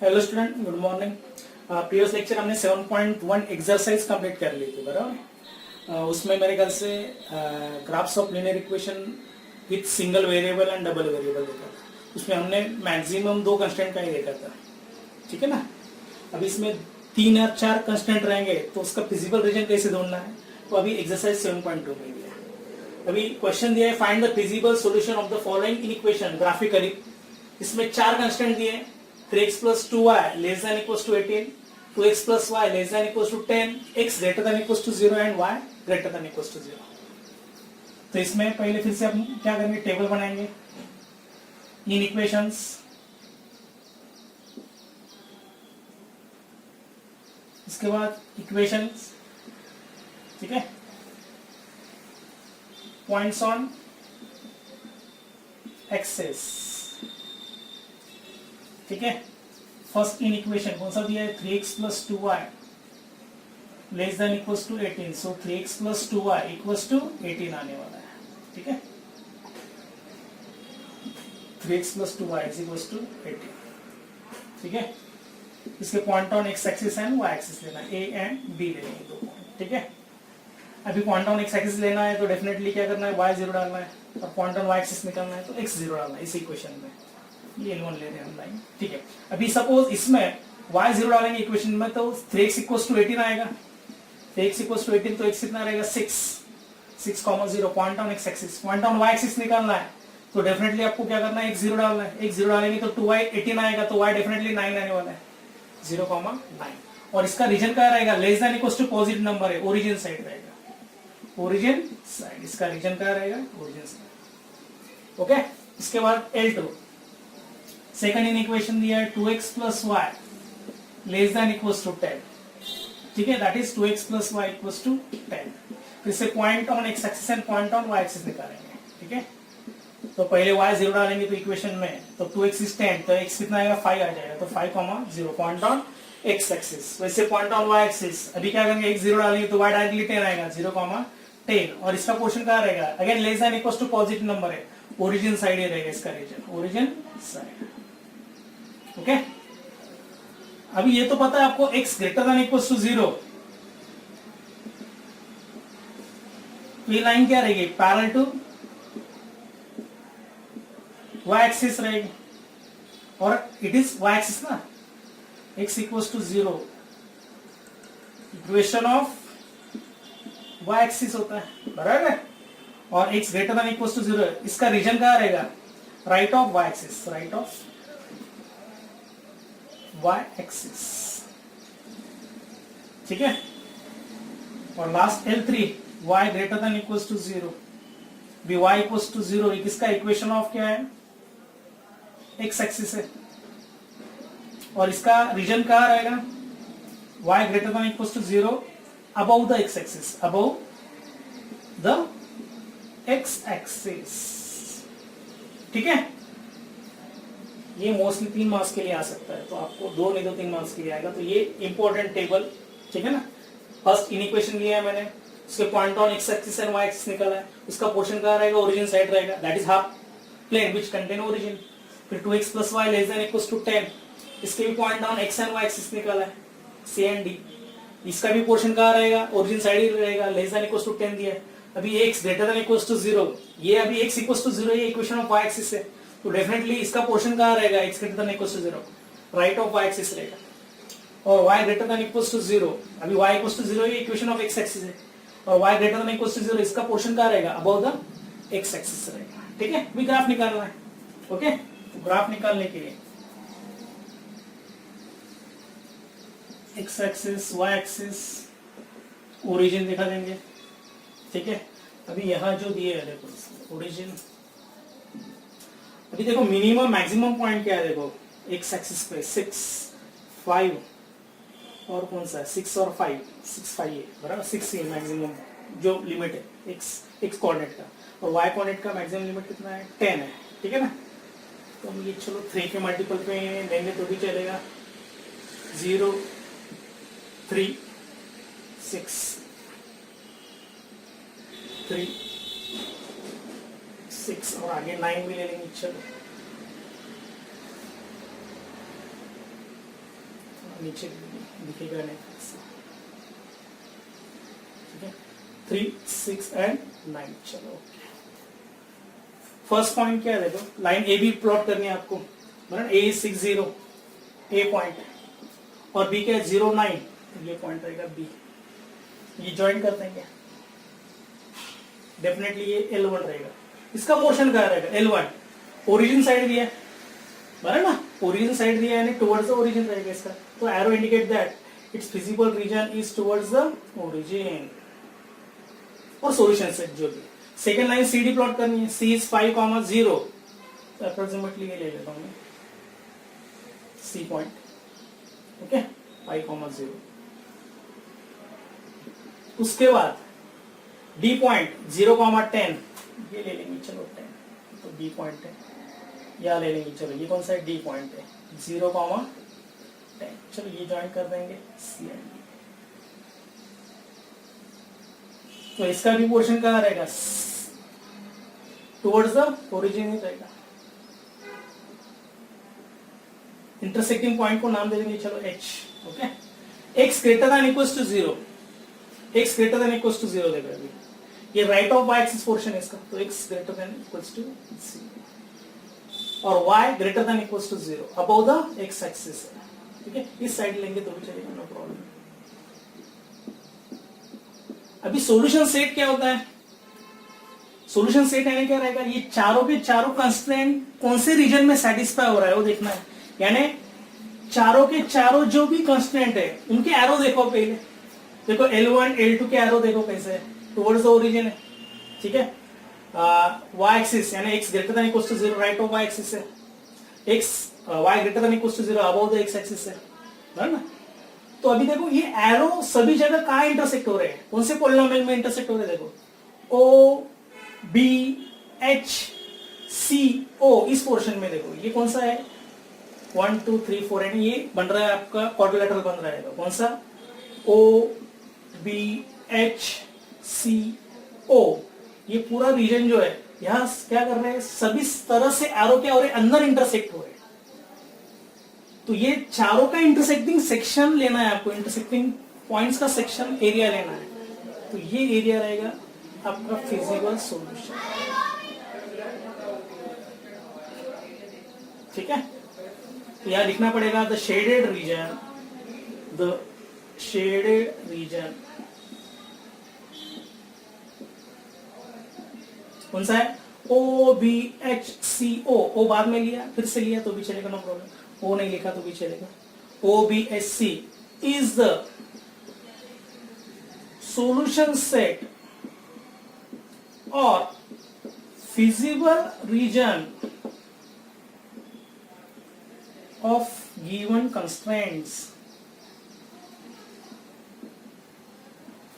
Hello student, good morning. Previous lecture हमने 7.1 exercise complete कर ली थी बराबर। उसमें मेरे ख्याल से graphs of linear equation with single variable and double variable देखा था। उसमें हमने मैक्सिमम 2 कंस्टेंट का ही देखा था, ठीक है ना। अभी इसमें 3 या 4 कंस्टेंट रहेंगे तो उसका फिजिकल रीजन कैसे ढूंढना है, तो अभी एक्सरसाइज 7.2 में दिया है। अभी क्वेश्चन दिया है, find the feasible solution of the following in equation graphically. इसमें 4 कंस्टेंट दिए, 3x plus 2y less than equals to 18, 2x plus y less than equals to 10, x greater than equals to 0 and y greater than equals to 0। तो इसमें पहले फिर से हम क्या करेंगे, टेबल बनाएंगे इन इक्वेशंस। इसके बाद इक्वेशंस, ठीक है, पॉइंट्स ऑन एक्सेस, ठीक है। फर्स्ट इन इक्वेशन कौन सा दिया है, 3x plus 2y less than equals to 18, so 3x plus 2y equals to 18 आने वाला है, ठीक है। 3x plus 2y is equals to 18, ठीक है। इसके point on x axis and y axis लेना है, ए एंड बी लेने हैं 2 पॉइंट, ठीक है। अभी पॉइंट ऑन एक्स एक्सिस लेना है तो डेफिनेटली क्या करना है, y 0 डालना है, और पॉइंट ऑन वाई एक्सिस निकालना है तो x 0 डालना है इस इक्वेशन में। ये L1 ले रहे हैं हम लाइन, ठीक है। अभी सपोज इसमें y 0 डालेंगे इक्वेशन में तो 3x इक्वल्स टू 18 आएगा, 3x इक्वल्स टू 18 तो x कितना रहेगा 6, 0 point on x axis, point on y axis निकालना है तो डेफिनेटली आपको क्या करना है, x 0 डालना है। x 0 डालेंगे तो 2y 18 आएगा तो y डेफिनेटली 9 आने वाला है, 0,9। और इसका रीजन क्या रहेगा, less than equals to positive number है, ओरिजिन साइड रहेगा, ओरिजिन साइड। इसका रीजन क्या रहेगा, ओरिजिन साइड, ओके। इसके बाद L2 सेकंड इन इक्वेशन दिया है, 2x plus y less than equals to 10, ठीक है। That is 2x plus y equals to 10। फिर से point on x axis and point on y axis निकालेंगे, ठीक है। तो पहले y 0 डालेंगे तो इक्वेशन में, तो 2x is 10 तो x कितना आएगा 5 आ जाएगा, तो 5,0 पॉइंट ऑन x एक्सिस। वैसे पॉइंट ऑन y एक्सिस, अभी क्या करेंगे, x 0 डालेंगे तो y डायरेक्टली 10 आएगा, 0,10। और इसका पोर्शन क्या रहेगा, again less than equals to positive number है, ओरिजिन साइड ही रहेगा इसका रीजन, ओरिजिन साइड, ओके। अभी ये तो पता है आपको x greater than equals to 0, ये लाइन क्या रहेगी, पैरेलल टू y एक्सिस रहेगी, और इट इज y एक्सिस ना, x equals to 0 equation of y axis होता है, बराबर है। और x greater than equals to 0, इसका रीजन क्या रहेगा, right of y axis, right of y axis, ठीक है। और last L3 y greater than equals to 0, भी y इक्वल्स टू 0 किसका इक्वेशन ऑफ क्या है, x एक्सिस है। और इसका रीजन कहाँ रहेगा, y greater than equals to 0 above the x axis, above the x axis, ठीक है। ये मोस्टली 3 मार्क्स के लिए आ सकता है, तो आपको 2 नहीं तो 3 मार्क्स के लिए आएगा। तो ये इंपॉर्टेंट टेबल, ठीक है ना। फर्स्ट इन इक्वेशन लिया है मैंने, उसके point on x axis and y axis निकाला है, उसका पोर्शन कहाँ रहेगा, ओरिजिन साइड रहेगा, that is half plane which contain origin. फिर 2x plus y less than equals to 10, इसके भी point on x and y axis निकाला है, सी एंड डी। इसका भी पोर्शन कहाँ रहेगा, ओरिजिन साइड ही रहेगा, लेस देन इक्वल्स टू 10 दिया है। अभी x greater than equals to 0, ये अभी x इक्वल्स टू 0 ये इक्वेशन ऑफ y एक्सिस है, तो डेफिनेटली इसका पोर्शन कहाँ रहेगा, x greater than equals to 0 right of y axis रहेगा। और y greater than equals to 0, अभी y इक्वल्स टू 0 ये इक्वेशन ऑफ x एक्सिस है, और y greater than equals to 0 इसका पोर्शन कहाँ रहेगा, अबव द x एक्सिस रहेगा, ठीक है। अभी ग्राफ निकालना है, ओके। तो ग्राफ निकालने के लिए x axis, y axis, origin दिखा देंगे, ठीक है। अभी यहाँ जो दिए है देखो ओरिजिन, अभी देखो मिनिमम मैक्सिमम पॉइंट क्या है, देखो एक्स एक्सिस पे 6, 5 और कौन सा है 6 और 5, 6 5 है बराबर, 6 है मैक्सिमम जो लिमिट है एक्स कोऑर्डिनेट का, और वाई कोऑर्डिनेट का मैक्सिमम लिमिट कितना है 10 है, ठीक है ना। तो हम ये चलो 3 के मल्टीपल पे लेंगे तो भी चलेगा, 0 3 6 3 6 और आगे 9 भी ले लेंगे, चलो नीचे दिखेगा नहीं, ठीक है। 3, 6 एंड 9। चलो फर्स्ट पॉइंट क्या है, देखो लाइन ए बी प्लॉट करनी है आपको, बराबर। ए 60 ए पॉइंट और बी क्या है 09, तो ये पॉइंट रहेगा बी। ये ज्वाइन कर देंगे, डेफिनेटली ये L1 रहेगा। इसका पोर्शन क्या रहेगा L1, ओरिजिन साइड दिया है, बराबर ना, ओरिजिन साइड दिया है, टुवर्ड्स द ओरिजिन रहेगा इसका। तो arrow indicate that it's feasible region is towards the origin. और सॉल्यूशन सेट जो भी। सेकंड लाइन CD प्लॉट करनी है, C इज 5,0, तो अप्रोक्सीमेटली ये ले लेता हूं मैं C पॉइंट, ओके 5,0। उसके बाद D पॉइंट 0,10 ये ले लेंगे, चलो 10 तो D पॉइंट है, या ले लेंगे, चलो ये कौन सा है D पॉइंट है 0,10, चलो ये ज्वाइन कर देंगे C एंड D। तो इसका भी पोर्शन कहाँ रहेगा, टुवर्ड्स द ओरिजिन ही रहेगा। इंटरसेक्टिंग पॉइंट को नाम दे देंगे, चलो H, okay. x greater than equals to 0, x greater than equals to 0 देगा अभी, ये right of y axis portion है इसका, तो x greater than equals to 0 और y greater than equals to 0 above the x axis है, ठीक है। इस साइड लेंगे तो भी चलेगा, नो प्रॉब्लम। अभी सॉल्यूशन सेट क्या होता है, सॉल्यूशन सेट यानी क्या रहेगा, ये चारों के चारों कंस्ट्रेंट कौन से रीजन में सेटिस्फाई हो रहा है वो देखना है। यानी चारों के चारों जो भी कंस्ट्रेंट है उनके एरो देखो पहले, देखो L1 L2 के एरो देखो कैसे है, टुवर्ड्स द ओरिजिन है, ठीक है। y एक्सिस यानी x greater than equals to 0 right of y axis है, x y greater than equals to 0 above the x axis है ना। तो अभी देखो ये एरो सभी जगह कहाँ इंटरसेक्ट हो रहे हैं, कौन से पॉलिनोमियल में इंटरसेक्ट हो रहे हैं, देखो O B H C O इस पोर्शन में देखो, ये कौन सा है 1 2 3 4 एंड ये बन रहा है आपका क्वाड्रिलेटरल बन रहा है, कौन सा O B H C O, ये पूरा रीजन जो है यहाँ क्या कर रहे हैं, सभी तरह से एरो क्या हो रहे हैं, अंदर इंटरसेक्ट हो रहे हैं। तो ये चारों का इंटरसेक्टिंग सेक्शन लेना है आपको, इंटरसेक्टिंग पॉइंट्स का सेक्शन एरिया लेना है, तो ये एरिया रहेगा आपका फिजिबल सॉल्यूशन, ठीक है। तो यहां लिखना पड़ेगा द शेडेड रीजन कौन सा है O B H C O बाद में लिया, फिर से लिया तो भी चलेगा, नो प्रॉब्लम। O नहीं लिखा तो भी चलेगा। O B H C is the solution set or feasible region of given constraints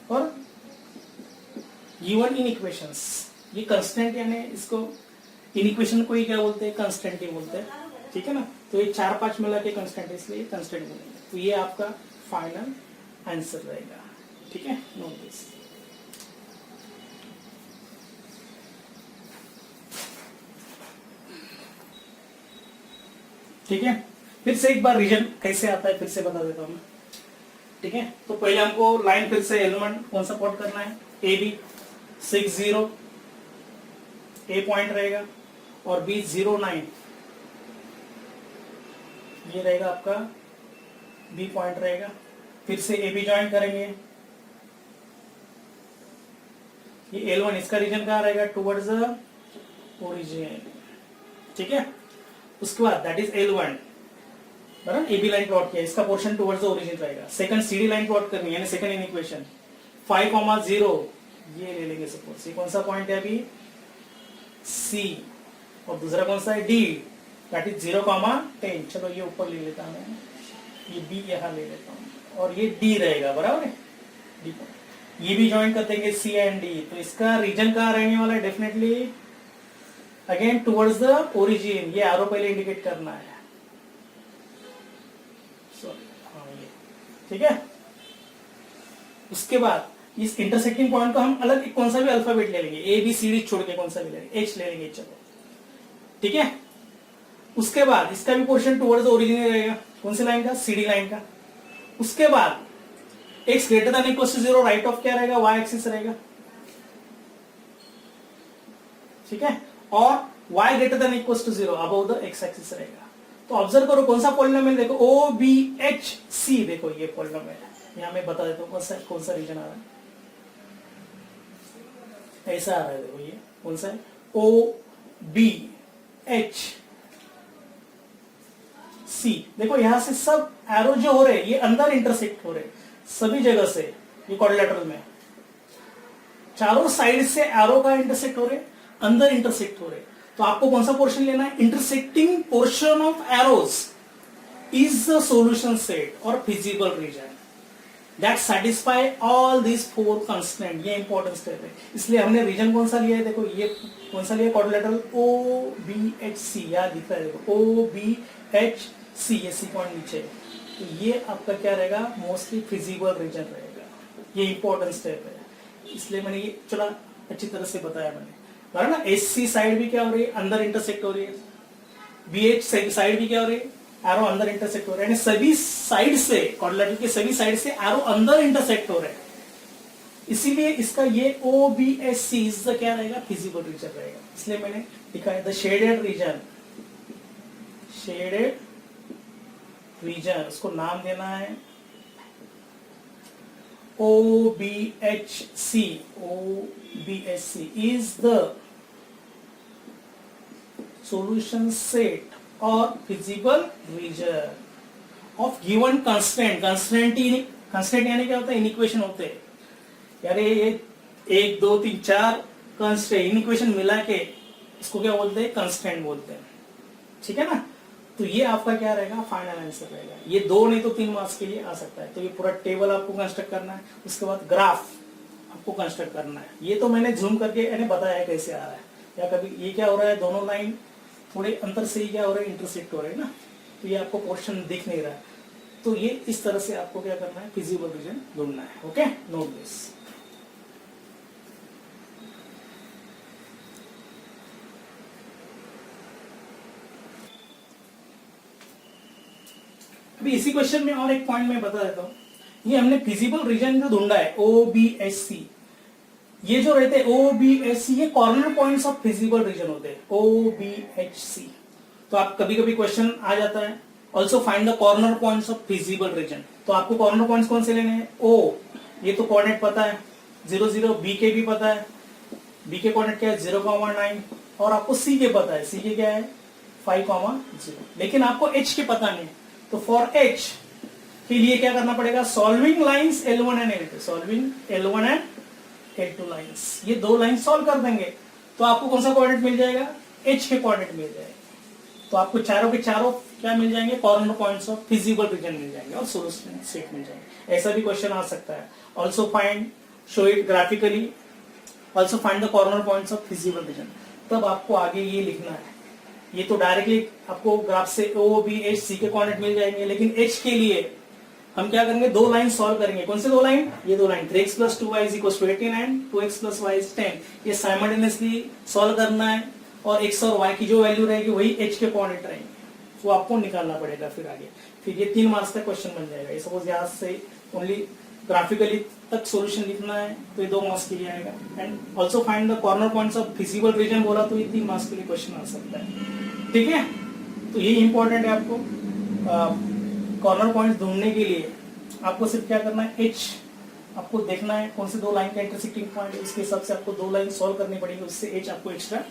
or given inequations। ये कंस्टेंट यानी इसको इनइक्वेशन को ही क्या बोलते हैं, कंस्टेंट ही बोलते हैं, ठीक है ना। तो ये 4-5 मिला के कंस्टेंट, इसलिए कंस्टेंट बोलेंगे। तो ये आपका फाइनल आंसर रहेगा, ठीक है, नोट दिस। ठीक है, फिर से एक बार रीजन कैसे आता है फिर से बता देता हूं मैं, ठीक है। तो पहले हमको लाइन फिर से एलिमेंट कौन सा प्लॉट करना है, ए बी 60 ए पॉइंट रहेगा और बी 09 ये रहेगा आपका बी पॉइंट रहेगा। फिर से ए बी ज्वाइन करेंगे, ये L1 इसका रीजन कहाँ रहेगा, टुवर्ड्स द ओरिजिन, ठीक है। उसके बाद दैट इज L1 बराबर, ए बी लाइन प्लॉट किया, इसका पोर्शन टुवर्ड्स द ओरिजिन रहेगा। सेकंड CD लाइन प्लॉट करनी है, यानी सेकंड इन इक्वेशन 5,0 ये ले लेंगे सपोज, ये कौन सा पॉइंट है अभी C और दूसरा कौन सा है D, दैट इज 0,10। चलो ये ऊपर ले लेता हूं, ये B यहां ले लेता हूं और ये D रहेगा, बराबर है D। ये भी ज्वाइन कर देंगे C एंड D, तो इसका रीजन कहाँ रहने वाला है, definitely again towards the origin. ये एरो पहले इंडिकेट करना है, ठीक है। उसके बाद इस इंटरसेक्टिंग पॉइंट को हम अलग एक कौन सा भी अल्फाबेट ले लेंगे, A B C D छोड़ के कौन सा भी ले लेंगे, H ले लेंगे, चलो ठीक है। उसके बाद इसका भी पोर्शन टुवर्ड्स ओरिजिन रहेगा, कौन सी लाइन का, CD लाइन का, उसके बाद x greater than equal to 0 right of क्या रहेगा, y एक्सिस रहेगा, ठीक है, और y greater than equal to 0 above the x axis रहेगा। तो ऑब्जर्व करो कौन सा पॉलिनोमियल, देखो ओ बी एच सी, देखो ये पॉलिनोमियल है, यहां मैं बता देता हूं कौन सा रीजन आ रहा है, ऐसा आ रहा है, देखो ये कौन सा है, ओ बी एच सी। देखो यहां से सब एरो जो हो रहे हैं ये अंदर इंटरसेक्ट हो रहे हैं सभी जगह से, ये क्वाड्रिलेटरल में चारों साइड से एरो का इंटरसेक्ट हो रहे, अंदर इंटरसेक्ट हो रहे। तो आपको कौन सा पोर्शन लेना है, intersecting portion of arrows is the solution set और feasible region that satisfy all this four constraint. ये इंपॉर्टेंट स्टेप है, इसलिए हमने रीजन कौन सा लिया है, देखो ये कौन सा लिया, quadrilateral O B H C, यहां दिख रहा है देखो ओ बी एच सी, ये सी पॉइंट नीचे है। तो ये आपका क्या रहेगा, मोस्टली फिजिबल रीजन रहेगा, ये इंपॉर्टेंट स्टेप है, इसलिए मैंने ये चला अच्छी तरह से बताया मैंने, ना एस सी साइड भी क्या हो रही है, अंदर इंटरसेक्ट हो रही है, बी एच साइड भी क्या हो रही है, एरो अंदर इंटरसेक्ट हो रहा है, सभी साइड से क्वाड्रिलेटरल के सभी साइड से एरो अंदर इंटरसेक्ट हो रहे हैं, इसीलिए इसका ये O B S C is the क्या रहेगा, फिजिबल रीजन रहेगा। इसलिए मैंने लिखा है the shaded region, shaded region, उसको नाम देना है O B H C, O B H C is the solution set or feasible region of given constraint। constraint यानी क्या होता है, इनइक्वेशन होते हैं यार, ये 1 2 3 4 कंस्ट्रेंट इनइक्वेशन मिला के इसको क्या बोलते हैं, कंस्ट्रेंट बोलते हैं, ठीक है ना। तो ये आपका क्या रहेगा, फाइनल आंसर रहेगा, ये 2 नहीं तो 3 मार्क्स के लिए आ सकता है। तो ये पूरा टेबल आपको कंस्ट्रक्ट करना है, उसके बाद ग्राफ आपको कंस्ट्रक्ट करना है। ये तो मैंने जूम करके बताया कैसे आ रहा है, या कभी ये क्या हो रहा है, दोनों लाइन थोड़े अंतर से ही क्या हो रहा है, इंटरसेक्ट हो रहे हैं ना, तो ये आपको पोर्शन दिख नहीं रहा है। तो ये इस तरह से आपको क्या करना है, फिजिबल रीजन ढूंढना है। Okay, note this. अभी इसी क्वेश्चन में और एक पॉइंट मैं बता देता हूं, ये हमने फिजिबल रीजन जो ढूंढा है ओ बी एच सी, ये जो रहते हैं ओ बी एच सी, ये corner points of feasible reason होते हैं, ओ बी एच सी। तो आप कभी कभी क्वेश्चन आ जाता है, also find the corner points of feasible reason. तो आपको कॉर्नर पॉइंट्स कौन से लेने हैं, ओ, ये तो कोऑर्डिनेट पता है 0 0, बी के भी पता है, बी के कोऑर्डिनेट क्या है 0,9, और आपको सी के पता है, सी के क्या है 5,0, लेकिन आपको एच के पता नहीं। तो फॉर एच के लिए क्या करना पड़ेगा, solving lines L1 and L2, solving L1 and L2 lines, ये 2 लाइन सॉल्व कर देंगे तो आपको कौन सा कोऑर्डिनेट मिल जाएगा, एच के कोऑर्डिनेट मिल जाएगा। तो आपको चारों के चारों क्या मिल जाएंगे, corner points of feasible region मिल जाएंगे और सॉल्यूशन सेट मिल जाएंगे। ऐसा भी क्वेश्चन आ सकता है, also find, show it graphically, also find the corner points of feasible reason. तब आपको आगे ये लिखना है, ये तो डायरेक्टली आपको ग्राफ से ओ बी एच सी के कोऑर्डिनेट मिल जाएंगे, लेकिन एच के लिए हम क्या करेंगे, 2 लाइन सॉल्व करेंगे। कौन से 2 लाइन, ये 2 line 3x + 2y = 18 and 2x + y = 10, ये साइमल्टेनियसली सॉल्व करना है, और x और y की जो वैल्यू रहेगी वही h के कोऑर्डिनेट रहेंगे, वो आपको निकालना पड़ेगा। फिर आगे फिर ये 3 मार्क्स का क्वेश्चन बन जाएगा। ये सपोज यहाँ से ओनली ग्राफिकली तक सॉल्यूशन लिखना है तो ये 2 मार्क्स के लिए आएगा। And also find the corner points of feasible reason बोला तो ये 3 मार्क्स के लिए क्वेश्चन आ सकता है, ठीक है। तो ये इंपॉर्टेंट है, आपको कॉर्नर पॉइंट्स ढूंढने के लिए आपको सिर्फ क्या करना है, एच आपको देखना है कौन से 2 लाइन का इंटरसेक्टिंग पॉइंट है, उसके हिसाब से आपको 2 लाइन सॉल्व करनी पड़ेगी, उससे एच आपको एक्स्ट्रा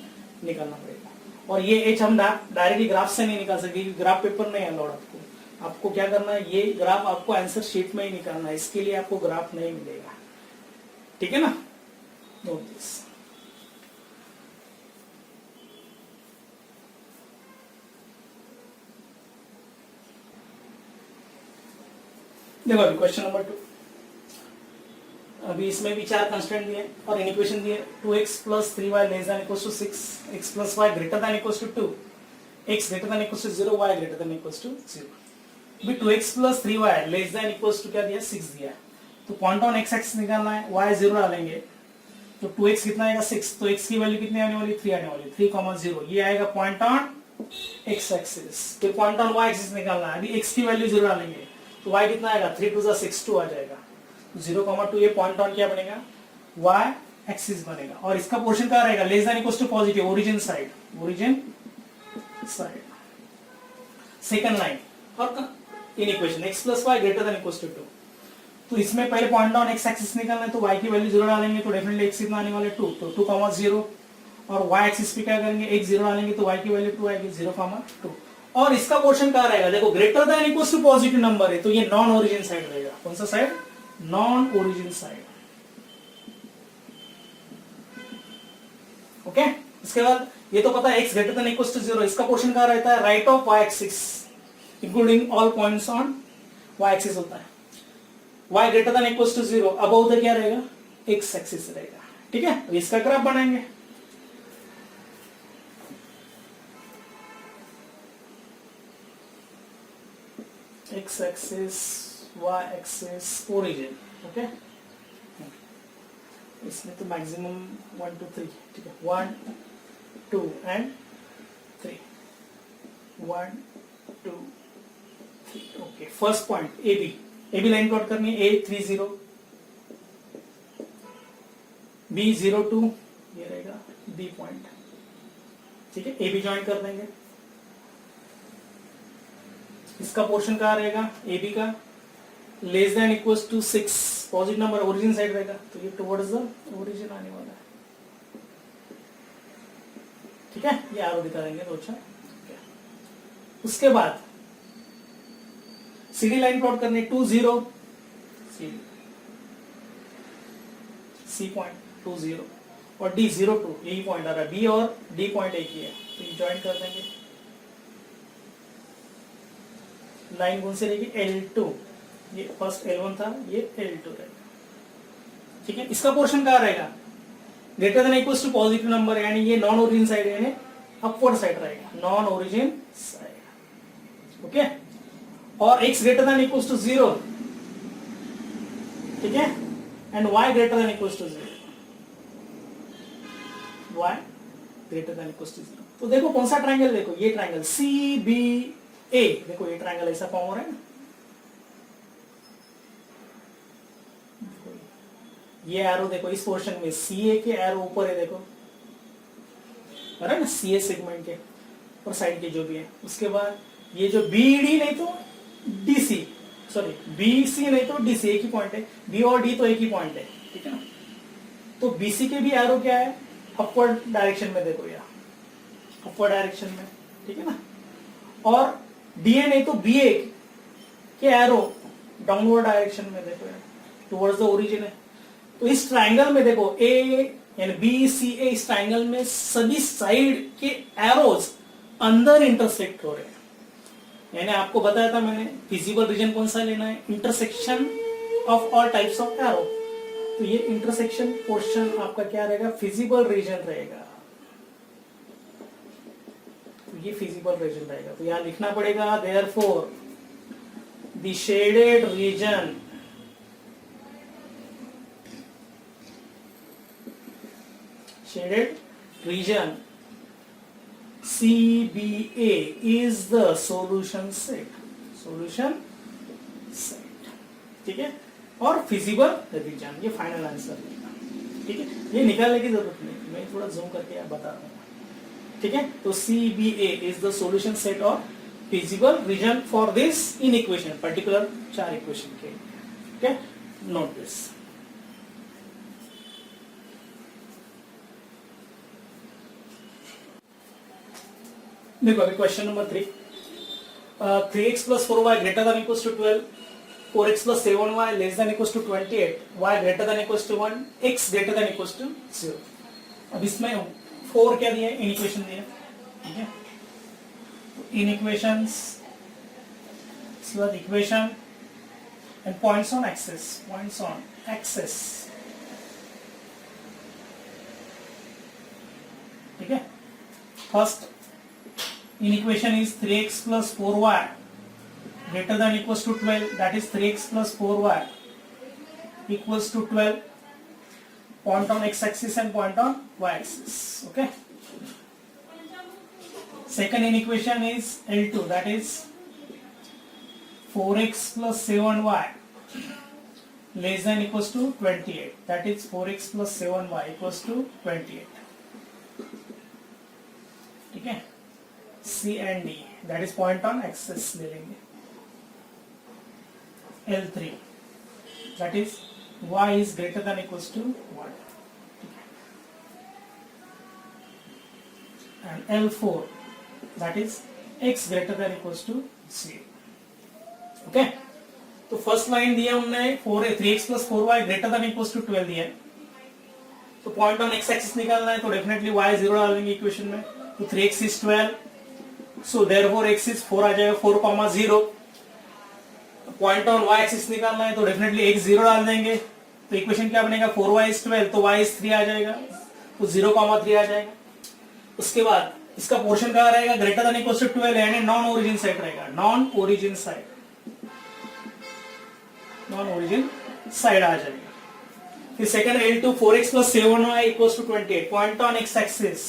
निकालना पड़ेगा। और ये एच हम डायरेक्टली ग्राफ से नहीं निकाल सकते, ग्राफ पेपर नहीं अलाउड आपको क्या करना है, ये ग्राफ आपको आंसर शीट में ही निकालना है, इसके लिए आपको ग्राफ नहीं मिलेगा, ठीक है ना। Note this. देखो अभी क्वेश्चन नंबर 2, अभी इसमें भी 4 कंस्ट्रेंट दिए और इक्वेशन दिए, 2x + 3y ≤ 6, x + y ≥ 2, x ≥ 0, y ≥ 0। भी 2x + 3y ≤ क्या दिया, 6 दिया। तो पॉइंट ऑन x एक्सिस निकालना है, y 0 डालेंगे तो 2x कितना आएगा 6, तो x की वैल्यू कितनी आने वाली, 3 आने वाली, 3,0, ये आएगा पॉइंट ऑन x एक्सिस। फिर पॉइंट ऑन y एक्सिस निकालना है, अभी x की वैल्यू 0 डालेंगे तो तो y कितना आएगा 3 2 6 2 आ जाएगा। 0,2 ये पॉइंट ऑन क्या बनेगा y एक्सिस बनेगा और इसका पोर्शन कहाँ रहेगा less than equal to positive origin side second line और इन equation x plus y greater than equal to 2। तो इसमें पहले पॉइंट ऑन x एक्सिस निकालना है तो y की वैल्यू 0 डालेंगे तो डेफिनेटली x कितना आने वाला है 2 तो 2,0 और y एक्सिस पे क्या करेंगे x 0 डालेंगे तो y की वैल्यू 2 आएगी 0,2 और इसका पोर्शन कहाँ रहेगा देखो greater than equal to positive number है तो ये नॉन ओरिजिन साइड रहेगा। कौन सा side non origin side. Okay इसके बाद ये तो पता है x greater than equal to 0 इसका पोर्शन कहाँ रहता है right of y axis including all points on y axis होता है y greater than equal to 0 above the क्या रहेगा x एक्सिस रहेगा। ठीक है तो इसका ग्राफ बनाएंगे। x axis y axis origin okay इसमें तो मैक्सिमम 1 2 3 ठीक है 1 2 and 3 1 2 3 okay first point AB line plot करनी है A 3 0 B 0 2 ये रहेगा B पॉइंट। ठीक है AB ज्वाइन कर देंगे। इसका पोर्शन कहाँ रहेगा AB का less than equal to 6 positive number origin side रहेगा तो ये टुवर्ड्स द ओरिजिन आने वाला है। ठीक है ये आरो दिखा देंगे तो अच्छा। उसके बाद CD लाइन प्लॉट करनी 2 0 C पॉइंट 2 0 और D 0 2 यही पॉइंट आ रहा है B और D पॉइंट एक ही है तो ये ज्वाइन कर देंगे। लाइन कौन सी रहेगी L2 ये फर्स्ट L1 था ये L2 रहेगा। ठीक है इसका पोर्शन कहाँ रहेगा greater than equal to positive number यानी ये नॉन ओरिजिन साइड यानी अपवर्ड साइड रहेगा नॉन ओरिजिन साइड। ओके और x greater than equal to 0 ठीक है and y greater than equal to 0 y greater than equal to 0। तो देखो कौन सा ट्रायंगल देखो ये ट्रायंगल CBA देखो ये ट्रायंगल ऐसा फॉर्म हो रहा है ना ये एरो देखो इस पोर्शन में CA के एरो ऊपर है देखो है ना CA सेगमेंट के और साइड के जो भी है। उसके बाद ये जो BD नहीं तो DC सॉरी BC नहीं तो DC एक ही पॉइंट है B और D तो एक ही पॉइंट है। ठीक है ना तो BC के भी एरो क्या है अपवर्ड डायरेक्शन में देखो या अपवर्ड डायरेक्शन में। ठीक है ना और DA नहीं तो BA के एरो डाउनवर्ड डायरेक्शन में देखो यार टुवर्ड्स द ओरिजिन है। तो इस ट्रायंगल में देखो A यानी BCA इस ट्रायंगल में सभी साइड के एरोज अंदर इंटरसेक्ट हो रहे हैं यानी आपको बताया था मैंने फिजिबल रीजन कौन सा लेना है intersection of all types of arrow. तो ये इंटरसेक्शन पोर्शन आपका क्या रहेगा फिजिबल रीजन रहेगा तो ये फिजिबल रीजन रहेगा। तो यहां लिखना पड़ेगा therefore the shaded reason CBA is the solution set ठीक है और फिजिबल रीजन ये फाइनल आंसर है। ठीक है ये निकालने की जरूरत नहीं मैं थोड़ा जूम करके बता रहा हूँ। ठीक है तो CBA is the solution set और feasible reason for this in equation particular 4 equation के। ठीक है नोट दिस। देखो अभी question number 3 3x plus 4y greater than equals to 12 4x plus 7y less than equals to 28 y greater than equals to 1 x greater than equals to 0। अब इसमें 4 क्या दिया है इन इक्वेशन दिया ठीक है इन इक्वेशंस इसके बाद equation and points on axes ठीक है first in equation is 3x plus 4y greater than equals to 12 that is 3x plus 4y equals to 12 point on x axis and point on y axis okay second in equation is L2 that is 4x plus 7y less than equals to 28. That is 4x plus 7y equals to 28. ठीक है, C and D, that is point on axis ले लेंगे. L3, that is y is greater than equals to 1. And L4, that is x greater than equals to 0. Okay, तो first line दिया हमने 3x plus 4y greater than equals to 12 दिया है. तो point on x axis निकालना है, तो definitely y 0 डालेंगे इक्वेशन में. तो 3x is 12, so therefore x is 4 आ जाएगा, 4, 0. पॉइंट ऑन y एक्सिस निकालना है, तो डेफिनेटली x 0 डाल देंगे. तो इक्वेशन क्या बनेगा, 4y is 12, तो y is 3 आ जाएगा, तो 0, 3 आ जाएगा. उसके बाद इसका पोर्शन कहाँ रहेगा, ग्रेटर देन इक्वल्स टू 12 यानी नॉन ओरिजिन साइड रहेगा. नॉन ओरिजिन साइड आ जाएगा. फिर second L2 4x plus 7y equals to 28. Point on x axis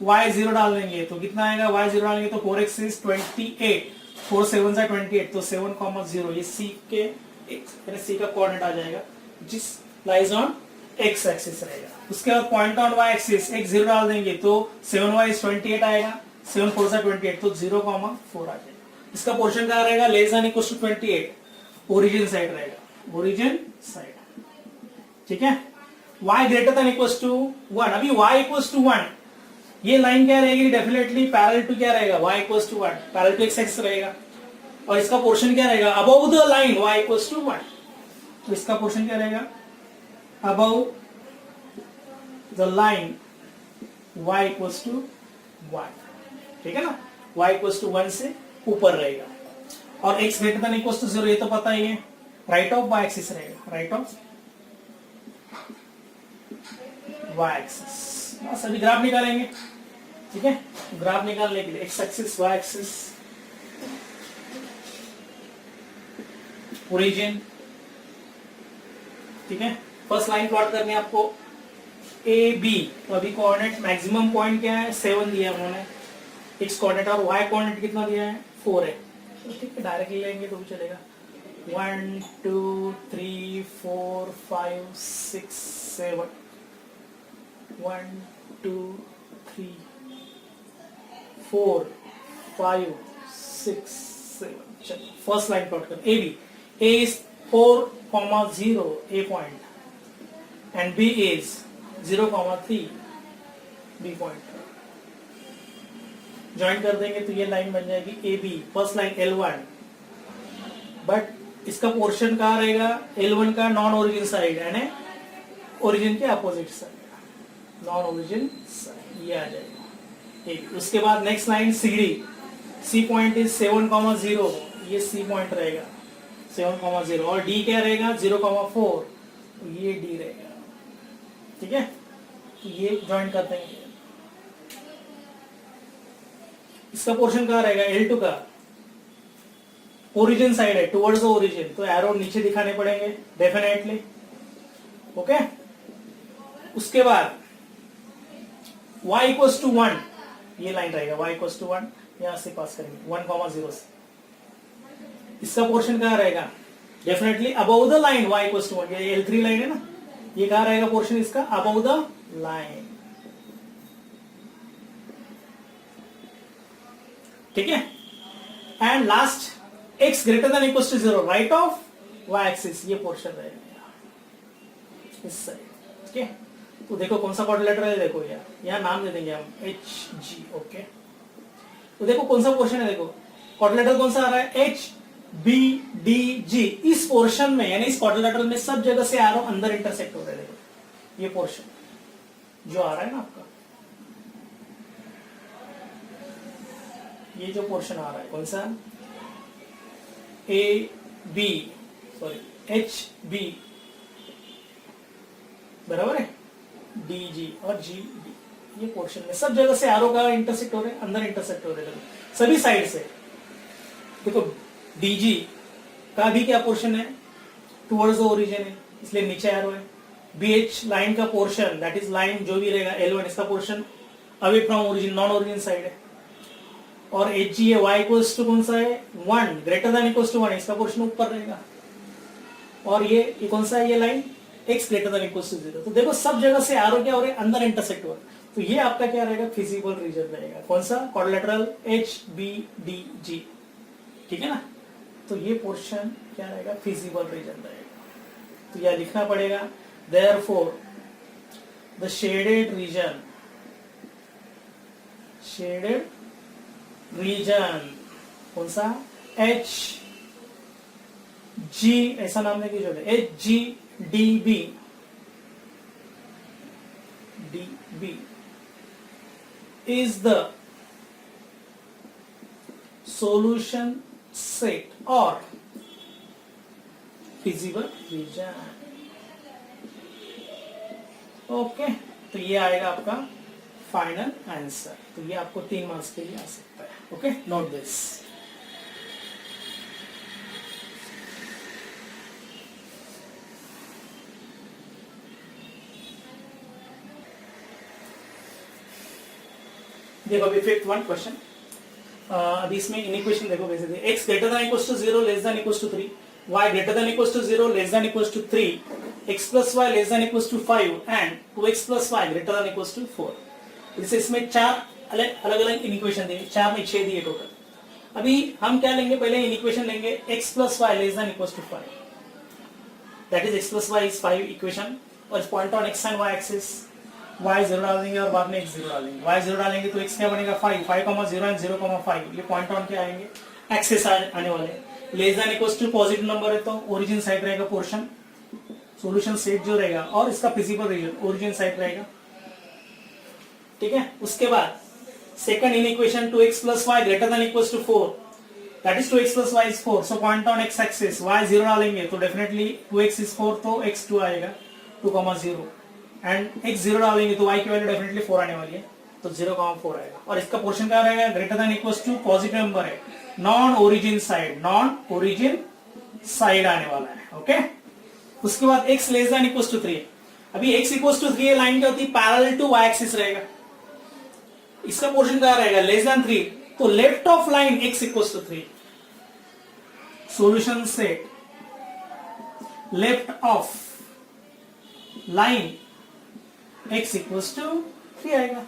y 0 डाल देंगे, तो कितना आएगा, y 0 डालेंगे तो 4x is 28, 4 7 से 28, तो 7, 0. ये C का कोऑर्डिनेट आ जाएगा, जिस लाइज ऑन x एक्सिस रहेगा. उसके बाद point on y axis x 0 डाल देंगे, तो 7y is 28 आएगा, 7 4 से 28, तो 0, 4 आ जाएगा. इसका पोर्शन कहाँ रहेगा, less than equals to 28, origin side रहेगा, ओरिजिन साइड. ठीक है, y greater than equals to 1. अभी y इक्वल्स टू 1, ये लाइन क्या रहेगी, डेफिनेटली पैरेलल टू क्या रहेगा, y equals to 1, parallel to x axis रहेगा. और इसका पोर्शन क्या रहेगा, above the line y equals to 1. तो इसका पोर्शन क्या रहेगा, above the line y equals to 1. ठीक है ना, y इक्वल्स टू 1 से ऊपर रहेगा. और x greater than equals to 0, ये तो पता ही है, राइट ऑफ y एक्सिस रहेगा, राइट ऑफ y एक्सिस. बस अभी ग्राफ निकालेंगे. ठीक है, ग्राफ निकालने के लिए x axis, y axis, origin. ठीक है, फर्स्ट लाइन प्लॉट करनी है आपको ए बी. तो अभी कोऑर्डिनेट मैक्सिमम पॉइंट क्या है, 7 दिया है उन्होंने x कोऑर्डिनेट, और y कोऑर्डिनेट कितना दिया है, 4 है. ठीक है, डायरेक्टली लेंगे तो भी चलेगा. 1 2 3 4 5 6 7, 1 2 3 4 5 6 7. चलो फर्स्ट लाइन प्लॉट कर. A B, a is 4, 0 a point and b is 0, 3 b point. Join कर देंगे तो ये लाइन बन जाएगी A B. First line L1, but इसका पोर्शन कहाँ रहेगा, L1 का नॉन ओरिजिन साइड यानी ओरिजिन के opposite side, non origin side, ये आ जाएगा. उसके बाद next line C D. C point is 7, 0, ये सी पॉइंट रहेगा 7, 0, और डी क्या रहेगा 0, 4, तो ये डी रहेगा. ठीक है, तो ये ज्वाइन कर देंगे. इसका पोर्शन कहाँ रहेगा, L2 का ओरिजिन साइड है, टुवर्ड्स द ओरिजिन, तो एरो नीचे दिखाने पड़ेंगे डेफिनेटली. ओके, उसके बाद y इक्वल्स टू 1, ये लाइन रहेगा y इक्वल्स टू 1, यहां से पास करेंगे 1, 0 से. इसका पोर्शन कहाँ रहेगा, definitely above the line y equals to 1. ये L3 लाइन है ना, ये कहाँ रहेगा पोर्शन इसका, अबव द लाइन. ठीक है, and last x greater than equals to 0, right of y axis, ये पोर्शन रहेगा इस साइड. ठीक है, तो देखो कौन सा क्वाड्रिलेटरल है, देखो यहाँ नाम दे देंगे हम HG. ओके, तो देखो कौन सा पोर्शन है, देखो क्वाड्रिलेटरल कौन सा आ रहा है, HBDG. इस पोर्शन में यानी इस क्वाड्रिलेटरल में सब जगह से एरो अंदर इंटरसेक्ट हो रहा है. देखो ये पोर्शन जो आ रहा है ना आपका, ये जो पोर्शन आ रहा है कौन सा, HB बराबर है DG और GB. ये पोर्शन में सब जगह से एरो का इंटरसेक्ट हो रहे हैं, अंदर इंटरसेक्ट हो रहे हैं सभी साइड से. देखो DG का भी क्या पोर्शन है, टुवर्ड्स द ओरिजिन है, इसलिए नीचे एरो है. BH लाइन का पोर्शन, दैट इज लाइन जो भी रहेगा L1, इसका portion away from origin, non origin side है. और एच जी है वाई इक्वल्स टू कौन सा है 1 ग्रेटर देन इक्वल्स टू 1, इसका पोर्शन ऊपर रहेगा। और ये कौन सा है ये line x greater than equals to 0। तो देखो सब जगह से आरो क्या हो रहा है अंदर इंटरसेक्ट हो रहा है, तो ये आपका क्या रहेगा फिजिबल रीजन रहेगा। कौन सा quadrilateral H B D G, ठीक है ना। तो ये पोर्शन क्या रहेगा फिजिबल रीजन रहेगा। तो यह लिखना पड़ेगा therefore the shaded region कौन सा एच जी ऐसा नाम लेके जो है H G D B is the solution set or feasible region। Okay, तो ये आएगा आपका फाइनल आंसर। तो ये आपको 3 मार्क्स के लिए आ सकता है। Okay, note this. देखो अभी फिफ्थ वन क्वेश्चन, अभी इसमें इनइक्वेशन देखो कैसे थे। x greater than equals to 0 less than equals to 3, y greater than equals to 0 less than equals to 3, x plus y less than equals to 5 and 2x plus y greater than equals to 4। जैसे इसमें 4 अलग अलग inequation दिए, 4 में 6 दिए total. अभी हम क्या लेंगे, पहले इनइक्वेशन लेंगे x plus y less than equals to 5, that is x plus y is 5 equation, और इस point on x and y axis y 0 डाल देंगे और बाद में x 0 डालेंगे। y 0 डालेंगे तो x क्या बनेगा 5, 5,0 एंड 0,5, ये पॉइंट ऑन के आएंगे एक्सिस आने वाले। Less than equals to positive number है तो ओरिजिन साइड रहेगा पोर्शन, सॉल्यूशन सेट जो रहेगा, और इसका फिजिबल रीजन ओरिजिन साइड रहेगा, ठीक है। उसके बाद second inequation 2x plus y greater than equals to 4, that is 2x plus y is 4, so point on x axis y 0 डालेंगे तो डेफिनेटली 2x इज 4 तो x 2 आएगा 2,0, एंड x 0 डालेंगे तो y की वैल्यू डेफिनेटली 4 आने वाली है तो 0,4 आएगा। और इसका पोर्शन क्या रहेगा greater than equals to positive number है, नॉन ओरिजिन साइड आने वाला है। ओके, उसके बाद x less than equals to 3, अभी x इक्वल्स टू 3 लाइन क्या होती है पैरेलल टू y एक्सिस रहेगा, इसका पोर्शन क्या रहेगा लेस देन 3, तो left of line x equals to 3, solution set left of line x equals to 3 आएगा।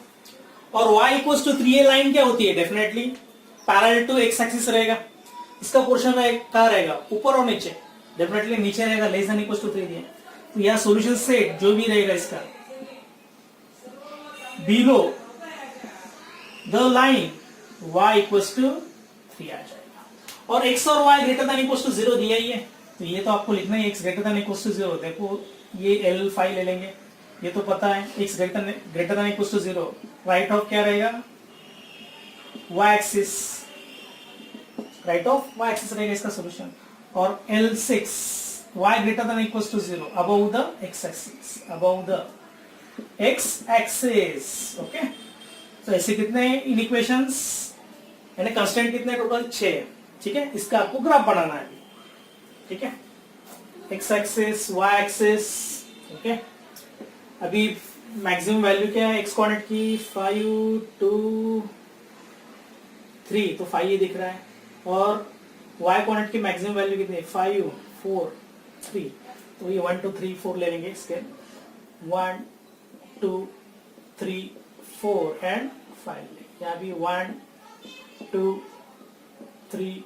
और y इक्वल्स टू 3 ये लाइन क्या होती है definitely parallel to x axis रहेगा, इसका पोर्शन कहां रहेगा ऊपर और नीचे, डेफिनेटली नीचे रहेगा, लेस देन इक्वल्स टू 3 दिया। तो यह सॉल्यूशन सेट जो भी रहेगा इसका below the line y equals to 3 आ जाएगा। और x और y greater than equals to 0 दिया ही है, तो ये तो आपको लिखना है x greater than equals to 0। देखो ये L5 ले लेंगे, ये तो पता है x greater than equals to 0, right of क्या रहेगा y axis, right of y axis रहेगा इसका सॉल्यूशन। और L6 y greater than equals to 0 above the x axis, above the x axis. Okay, तो ऐसे कितने इनइक्वेशंस यानी कांस्टेंट कितने टोटल 6, ठीक है। इसका आपको ग्राफ बनाना है, ठीक है, x axis y axis. Okay, अभी मैक्सिमम वैल्यू क्या है x कोऑर्डिनेट की 5 2 3, तो 5 ये दिख रहा है, और y कोऑर्डिनेट की मैक्सिमम वैल्यू कितनी है 5 4 3, तो ये 1 2 3 4 ले लेंगे इसके 1 2 3 4 एंड 5, यहाँ भी 1 2 3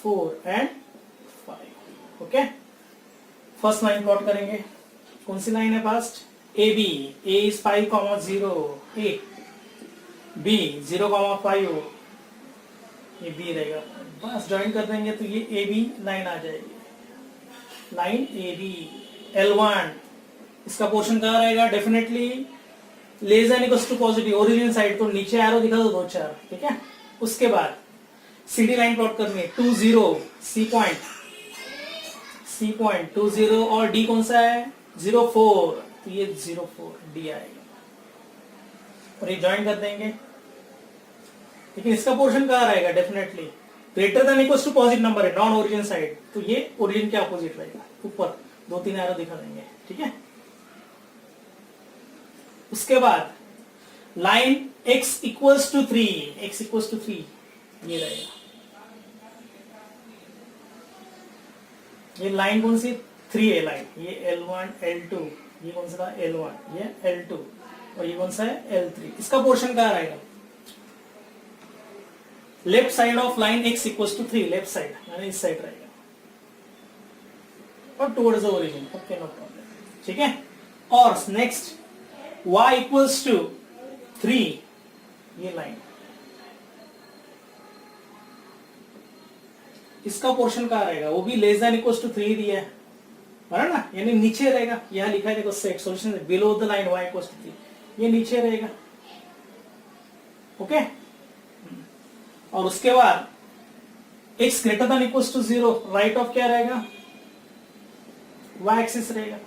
4 and 5। Okay, first line plot करेंगे, कौन सी लाइन है first A B, A is 5,0, A B 0,5, ये बी रहेगा, बस ज्वाइन कर देंगे तो ये ए बी लाइन आ जाएगी, लाइन ए बी। L1 इसका पोर्शन कहाँ रहेगा definitely less than equals to positive origin side, तो नीचे एरो दिखा दो 2 4, ठीक है। उसके बाद CD लाइन प्लॉट करनी है 2 0, सी पॉइंट 2 0, और D कौन सा है 0 4, तो ये 0 4 D आएगा, और ये ज्वाइन कर देंगे। लेकिन इसका पोर्शन कहाँ रहेगा definitely greater than equals to positive number है, नॉन ओरिजिन साइड, तो ये ओरिजिन के अपोजिट रहेगा, ऊपर 2 3 एरो दिखा देंगे, ठीक है। उसके बाद line x equals to 3, x equals to 3, ये रहेगा, ये लाइन कौन सी 3A लाइन, ये L1 L2, ये कौन सा था L1, ये L2 और ये कौन सा है L3। इसका पोर्शन क्या रहेगा, left side of line x equals to 3, left side यानी इस साइड रहेगा और towards the origin. Okay no problem, ठीक है। और नेक्स्ट y इक्वल्स टू 3, ये लाइन, इसका पोर्शन कहाँ रहेगा, वो भी लेस देन इक्वल्स टू 3 दिया है ना, यानी नीचे रहेगा। यहां लिखा है देखो set solution below the line y equals to 3, ये नीचे रहेगा। ओके, और उसके बाद x greater than equals to 0, right of क्या रहेगा, y एक्सिस रहेगा,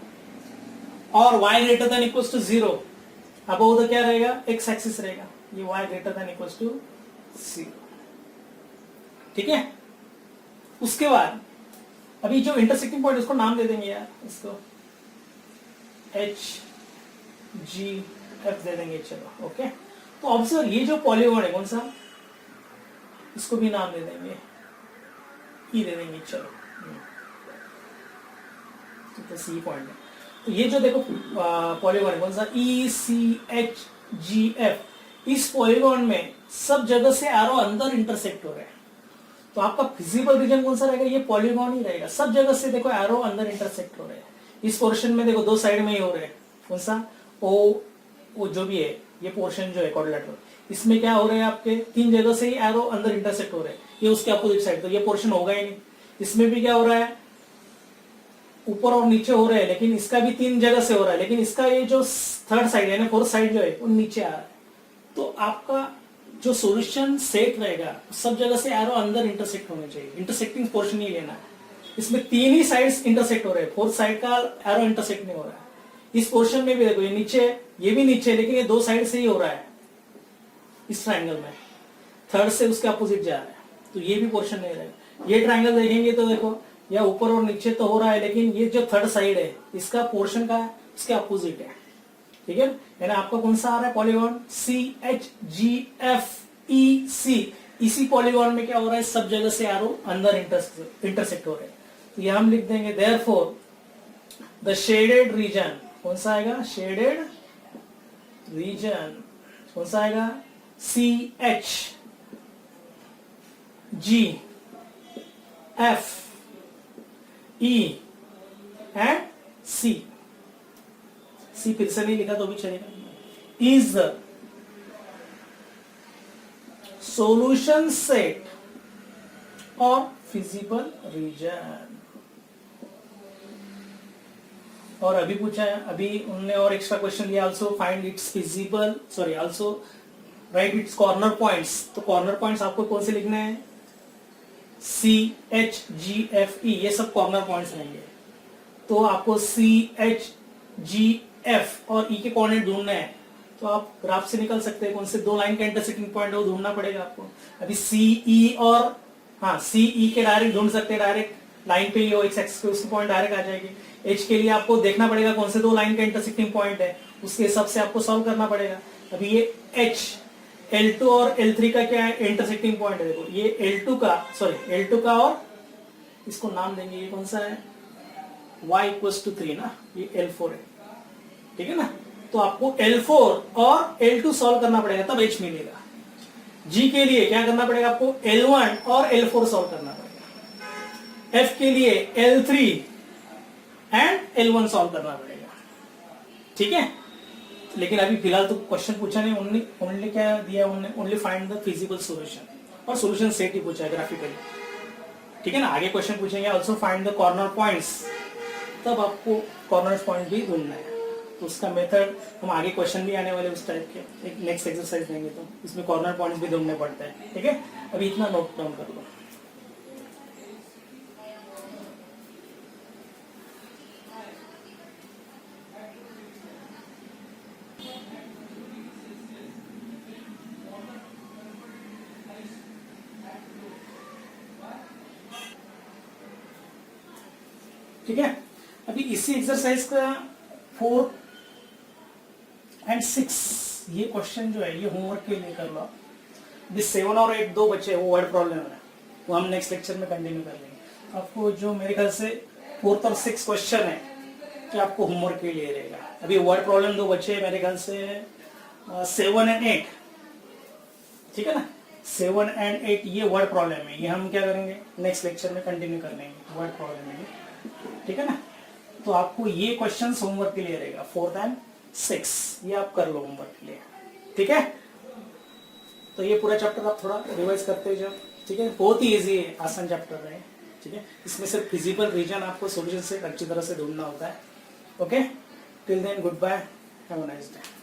और y greater than equals to 0 above the क्या रहेगा, x एक्सिस रहेगा, ये y greater than equals to 0, ठीक है। उसके बाद अभी जो इंटरसेक्टिंग पॉइंट उसको नाम दे देंगे यार, इसको H G F दे देंगे, चलो ओके। तो ऑब्जर्व ये जो पॉलीगॉन है कौन सा, इसको भी नाम दे देंगे, E दे देंगे, चलो तो सी पॉइंट है। तो ये जो देखो पॉलीगॉन है कौन सा, ECHGF, इस पॉलीगॉन में सब जगह से एरो अंदर इंटरसेक्ट हो रहे हैं, तो आपका फिजिबल रीजन कौन सा रहेगा, ये पॉलीगॉन ही रहेगा। सब जगह से देखो एरो अंदर इंटरसेक्ट हो रहे हैं, इस पोर्शन में देखो दो साइड में ही हो रहे हैं, कौन सा ओ जो भी है, ये पोर्शन जो है क्वाड्रिलेटरल, इसमें क्या हो रहे हैं आपके 3 जगह से ही एरो अंदर इंटरसेक्ट हो रहे हैं, ये उसके अपोजिट साइड, तो ये पोर्शन होगा ही नहीं। इसमें भी क्या हो रहा है, ऊपर और नीचे हो रहे हैं, लेकिन इसका भी 3 जगह से हो रहा है, लेकिन इसका ये जो थर्ड साइड है ना, फोर्थ साइड जो है वो नीचे आ रहा है। तो आपका जो सॉल्यूशन सेट रहेगा सब जगह से एरो अंदर इंटरसेक्ट होने चाहिए, इंटरसेक्टिंग पोर्शन ही लेना है। इसमें 3 ही साइड्स इंटरसेक्ट हो रहे हैं, फोर्थ साइड का एरो इंटरसेक्ट नहीं हो रहा है। इस पोर्शन में भी देखो ये नीचे, ये भी नीचे, लेकिन ये 2 साइड से ही हो रहा है, इस ट्राइंगल में थर्ड से उसके अपोजिट जा रहा है, तो ये भी पोर्शन नहीं रहेगा। ये ट्राइंगल देखेंगे तो देखो या ऊपर और नीचे तो हो रहा है, लेकिन ये जो थर्ड साइड है इसका पोर्शन का इसके अपोजिट है, ठीक है। यानी आपका कौन सा आ रहा है पॉलीगॉन, CHGFEC, इसी पॉलीगॉन में क्या हो रहा है, सब जगह से एरो अंदर इंटरसेक्ट हो रहे हैं। तो ये हम लिख देंगे देयरफॉर द शेडेड रीजन, कौन सा आएगा, शेडेड रीजन कौन सा आएगा, CHGFE एंड C, सी फिर से नहीं लिखा तो भी चलेगा, इज द सॉल्यूशन सेट और फिजिबल रीजन। और अभी पूछा है, अभी उन्होंने और एक्स्ट्रा क्वेश्चन लिया, also find its feasible, sorry also right it's corner points. तो कॉर्नर पॉइंट्स आपको कौन से लिखने हैं, CHGFE, ये सब कॉर्नर पॉइंट्स रहेंगे। तो आपको CHGF और E के कोऑर्डिनेट ढूंढने हैं, तो आप ग्राफ से निकल सकते हैं कौन से 2 लाइन का इंटरसेक्टिंग पॉइंट है वो ढूंढना पड़ेगा आपको। अभी CE और CE के डायरेक्ट ढूंढ सकते हैं, डायरेक्ट लाइन पे ही हो, एक्स एक्सिस पे उसकी पॉइंट डायरेक्ट आ जाएगी। H के लिए आपको देखना पड़ेगा कौन से 2 लाइन का इंटरसेक्टिंग पॉइंट है, उसके हिसाब से आपको सॉल्व करना पड़ेगा। अभी ये H L2 और L3 का क्या है, इंटरसेक्टिंग पॉइंट है। देखो ये L2 का और इसको नाम देंगे, ये कौन सा है, y इक्वल्स टू 3 ना, ये L4 है, ठीक है ना। तो आपको L4 और L2 सॉल्व करना पड़ेगा, तब H मिलेगा। G के लिए क्या करना पड़ेगा आपको, L1 और L4 सॉल्व करना पड़ेगा। F के लिए L3 एंड L1 सॉल्व करना पड़ेगा, ठीक है। लेकिन अभी फिलहाल तो क्वेश्चन पूछा नहीं, ओनली क्या दिया उन्होंने, only find the feasible solution और सॉल्यूशन सेट ही पूछा है ग्राफिकली, ठीक है ना। आगे क्वेश्चन पूछेंगे also find the corner points, तब आपको कॉर्नर पॉइंट भी ढूंढना है। तो उसका मेथड हम आगे क्वेश्चन भी आने वाले उस टाइप के, एक नेक्स्ट एक्सरसाइज देंगे तो इसमें कॉर्नर पॉइंट्स भी ढूंढने पड़ते हैं, ठीक है। अभी इतना नोट डाउन कर लो। ठीक है, अभी इसी एक्सरसाइज का 4 और 6 ये क्वेश्चन जो है ये होमवर्क के लिए कर लो। अभी 7 और 8 दो बच्चे वो वर्ड प्रॉब्लम है, वो हम नेक्स्ट लेक्चर में कंटिन्यू कर लेंगे। आपको जो मेरे ख्याल से 4th और 6th क्वेश्चन है कि आपको होमवर्क के लिए रहेगा। अभी वर्ड प्रॉब्लम दो बच्चे हैं मेरे ख्याल से 7 एंड 8, ठीक है ना, 7 एंड 8 ये वर्ड प्रॉब्लम है, ये हम क्या करेंगे नेक्स्ट लेक्चर में कंटिन्यू कर लेंगे वर्ड प्रॉब्लम है, ठीक है ना। तो आपको ये क्वेश्चन होमवर्क के लिए रहेगा 4th एंड 6th, ये आप कर लो होमवर्क के लिए, ठीक है। तो ये पूरा चैप्टर आप थोड़ा रिवाइज करते जाओ, ठीक है, बहुत ही इजी है, आसान चैप्टर है, ठीक है। इसमें सिर्फ फिजिकल रीजन आपको सॉल्यूशन से अच्छी तरह से ढूंढना होता है। Okay, till then goodbye, have a nice day.